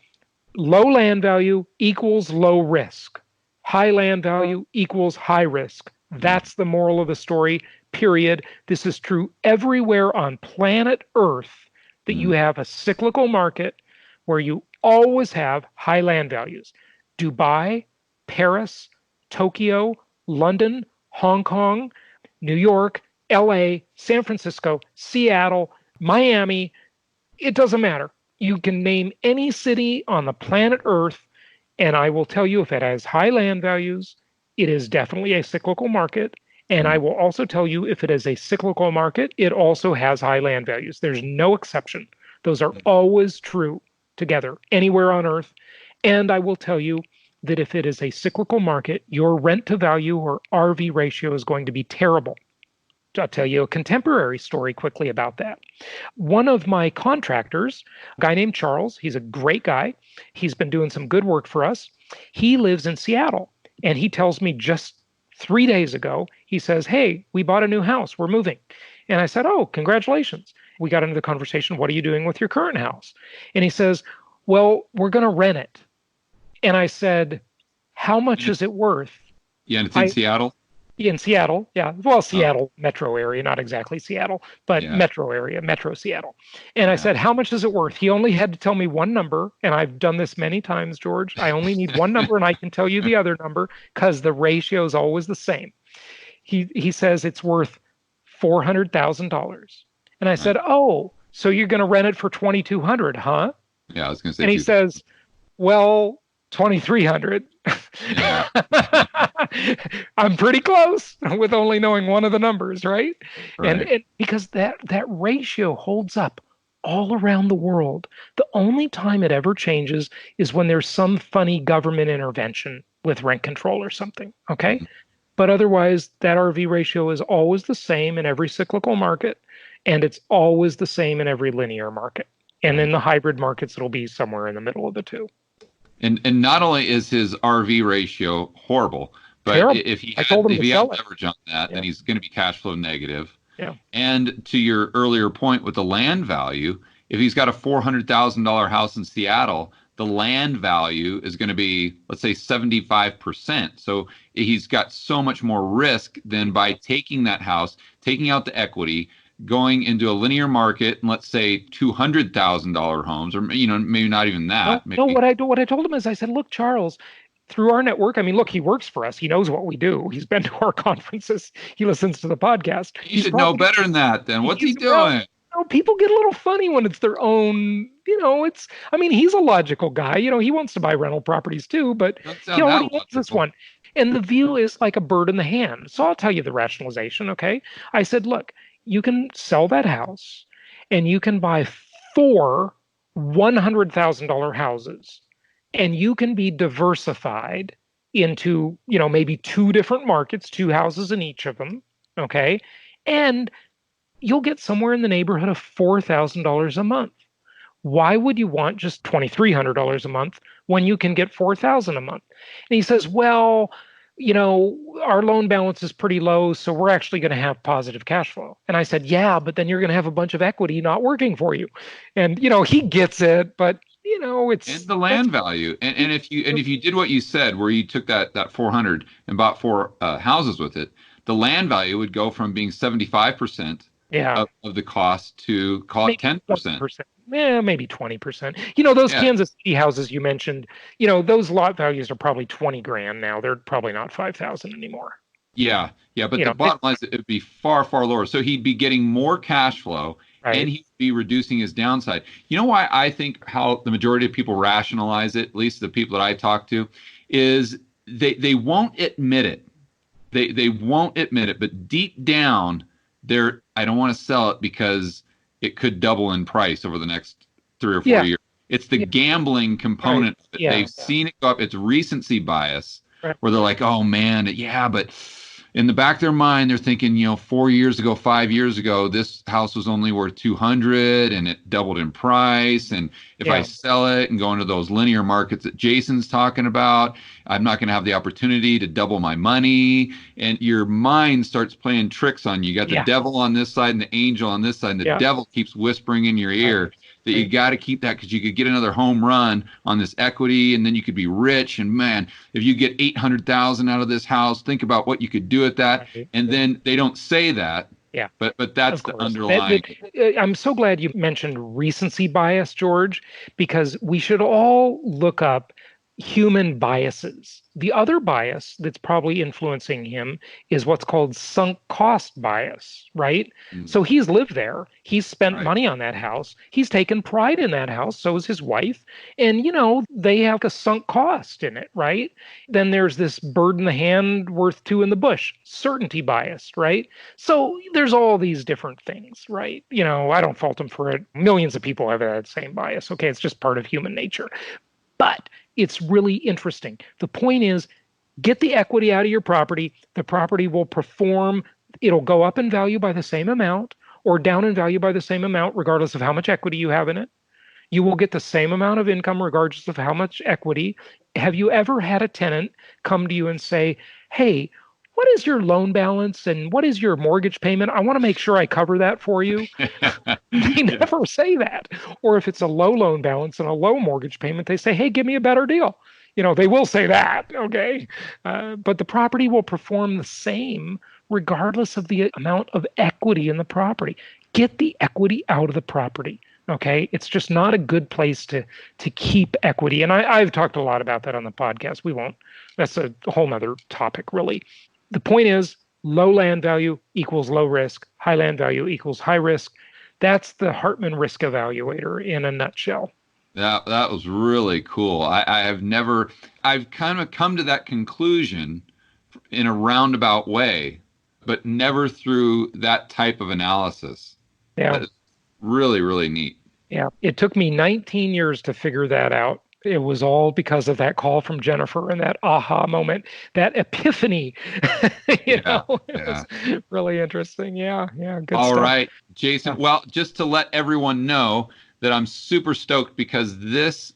low land value equals low risk. High land value equals high risk. That's the moral of the story, period. This is true everywhere on planet Earth that you have a cyclical market where you always have high land values. Dubai, Paris, Tokyo, London, Hong Kong, New York, LA, San Francisco, Seattle, Miami, it doesn't matter. You can name any city on the planet Earth, and I will tell you if it has high land values, it is definitely a cyclical market. And I will also tell you if it is a cyclical market, it also has high land values. There's no exception. Those are always true together anywhere on Earth. And I will tell you that if it is a cyclical market, your rent to value or RV ratio is going to be terrible. I'll tell you a contemporary story quickly about that. One of my contractors, a guy named Charles, he's a great guy. He's been doing some good work for us. He lives in Seattle, and he tells me just 3 days ago, he says, "Hey, we bought a new house. We're moving." And I said, "Oh, congratulations." We got into the conversation, "What are you doing with your current house?" And he says, "Well, we're going to rent it." And I said, "How much is it worth?" Yeah, and it's in Seattle? In Seattle, yeah. Well, Seattle metro area, not exactly Seattle, but metro area, metro Seattle. And I said, "How much is it worth?" He only had to tell me one number, and I've done this many times, George. I only need one number, and I can tell you the other number because the ratio is always the same. He says it's worth $400,000, and I said, "Oh, so you're going to rent it for $2,200, huh?" Yeah, I was going to say. And he says, "Well, 2,300." Yeah. I'm pretty close with only knowing one of the numbers, right? Right. And because that ratio holds up all around the world. The only time it ever changes is when there's some funny government intervention with rent control or something, okay? But otherwise, that RV ratio is always the same in every cyclical market, and it's always the same in every linear market. And in the hybrid markets, it'll be somewhere in the middle of the two. And not only is his RV ratio horrible, but Terrible. if he I had, told him if to he had sell it. leverage on that, then he's going to be cash flow negative. Yeah. And to your earlier point with the land value, if he's got a $400,000 house in Seattle, the land value is going to be, let's say, 75%. So he's got so much more risk than by taking that house, taking out the equity, going into a linear market, and let's say $200,000 homes, or maybe not even that. No, what I told him is I said, "Look, Charles, through our network, I mean, look, he works for us. He knows what we do. He's been to our conferences. He listens to the podcast. He should know better than that. Then what's he doing? People get a little funny when it's their own. He's a logical guy. He wants to buy rental properties too, but he already owns this one. And the view is like a bird in the hand. So I'll tell you the rationalization. Okay, I said, look, you can sell that house, and you can buy 4 $100,000 houses, and you can be diversified into, maybe 2 different markets, 2 houses in each of them, okay? And you'll get somewhere in the neighborhood of $4,000 a month. Why would you want just $2,300 a month when you can get $4,000 a month? And he says, "Well, our loan balance is pretty low, so we're actually going to have positive cash flow." And I said, "Yeah, but then you're going to have a bunch of equity not working for you." And, he gets it, but, it's the land value. And if you did what you said, where you took that 400 and bought 4 houses with it, the land value would go from being 75% of the cost to call it 10%. Yeah, maybe 20%. Those Kansas City houses you mentioned, those lot values are probably 20 grand now. They're probably not 5,000 anymore. Yeah. But the bottom line is it would be far, far lower. So he'd be getting more cash flow, and he'd be reducing his downside. You know why I think how the majority of people rationalize it, at least the people that I talk to, is they won't admit it. They won't admit it, but deep down, I don't want to sell it because it could double in price over the next 3 or 4 years. It's the gambling component. They've seen it go up. It's recency bias, where they're like, "Oh man, but in the back of their mind, they're thinking, 4 years ago, 5 years ago, this house was only worth 200 and it doubled in price. And if I sell it and go into those linear markets that Jason's talking about, I'm not going to have the opportunity to double my money. And your mind starts playing tricks on you. You got the devil on this side and the angel on this side. And the devil keeps whispering in your ear that you got to keep that because you could get another home run on this equity and then you could be rich. And man, if you get 800,000 out of this house, think about what you could do with that. And then they don't say that. Yeah. But that's the underlying. I'm so glad you mentioned recency bias, George, because we should all look up human biases. The other bias that's probably influencing him is what's called sunk cost bias, right? So he's lived there. He's spent money on that house. He's taken pride in that house. So is his wife. And, they have a sunk cost in it, right? Then there's this bird in the hand worth two in the bush, certainty bias, right? So there's all these different things, right? I don't fault him for it. Millions of people have that same bias. Okay, it's just part of human nature. But it's really interesting. The point is, get the equity out of your property. The property will perform. It'll go up in value by the same amount or down in value by the same amount, regardless of how much equity you have in it. You will get the same amount of income, regardless of how much equity. Have you ever had a tenant come to you and say, hey, what is your loan balance and what is your mortgage payment? I want to make sure I cover that for you. They never say that. Or if it's a low loan balance and a low mortgage payment, they say, hey, give me a better deal. They will say that, okay? But the property will perform the same regardless of the amount of equity in the property. Get the equity out of the property, okay? It's just not a good place to keep equity. And I've talked a lot about that on the podcast. We won't. That's a whole nother topic, really. The point is, low land value equals low risk, high land value equals high risk. That's the Hartman Risk Evaluator in a nutshell. That was really cool. I've kind of come to that conclusion in a roundabout way, but never through that type of analysis. Yeah. That is really, really neat. Yeah. It took me 19 years to figure that out. It was all because of that call from Jennifer and that aha moment, that epiphany. It was really interesting. Yeah. Good all stuff. Right, Jason. Well, just to let everyone know that I'm super stoked because this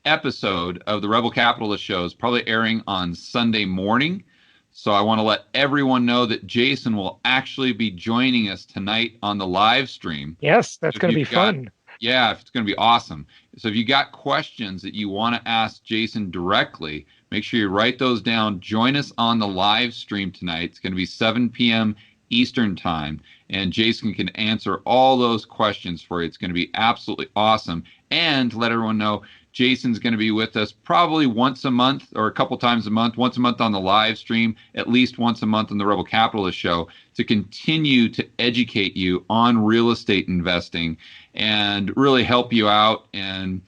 episode of the Rebel Capitalist Show is probably airing on Sunday morning. So I want to let everyone know that Jason will actually be joining us tonight on the live stream. Yes, that's going to be fun. Yeah, it's going to be awesome. So if you got questions that you want to ask Jason directly, make sure you write those down. Join us on the live stream tonight. It's going to be 7 p.m. Eastern time, and Jason can answer all those questions for you. It's going to be absolutely awesome. And let everyone know, Jason's going to be with us probably once a month or a couple times a month, once a month on the live stream, at least once a month on the Rebel Capitalist Show to continue to educate you on real estate investing and really help you out and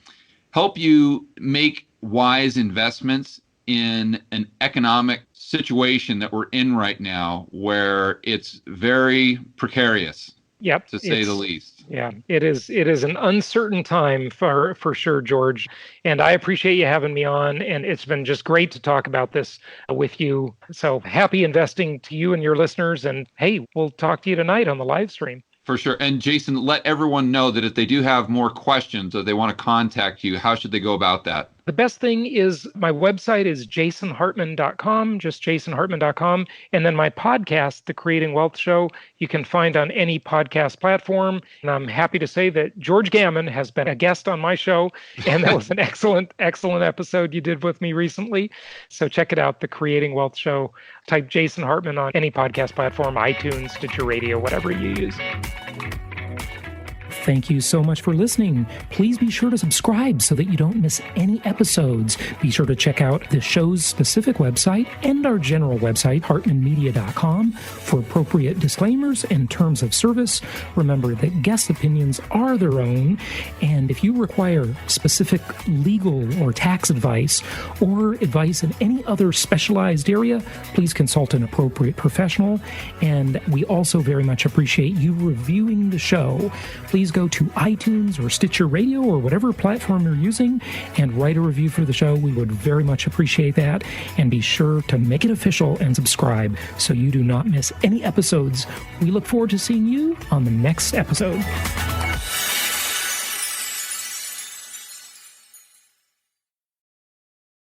help you make wise investments in an economic situation that we're in right now where it's very precarious. Yep, to say the least. Yeah, it is an uncertain time for sure, George. And I appreciate you having me on. And it's been just great to talk about this with you. So happy investing to you and your listeners. And hey, we'll talk to you tonight on the live stream. For sure. And Jason, let everyone know that if they do have more questions or they want to contact you, how should they go about that? The best thing is my website is jasonhartman.com, just jasonhartman.com. And then my podcast, The Creating Wealth Show, you can find on any podcast platform. And I'm happy to say that George Gammon has been a guest on my show. And that was an excellent episode you did with me recently. So check it out, The Creating Wealth Show. Type Jason Hartman on any podcast platform, iTunes, Stitcher Radio, whatever you use. Thank you so much for listening. Please be sure to subscribe so that you don't miss any episodes. Be sure to check out the show's specific website and our general website, hartmanmedia.com, for appropriate disclaimers and terms of service. Remember that guest opinions are their own, and if you require specific legal or tax advice or advice in any other specialized area, please consult an appropriate professional. And we also very much appreciate you reviewing the show. Please go go to iTunes or Stitcher Radio or whatever platform you're using and write a review for the show. We would very much appreciate that. And be sure to make it official and subscribe so you do not miss any episodes. We look forward to seeing you on the next episode.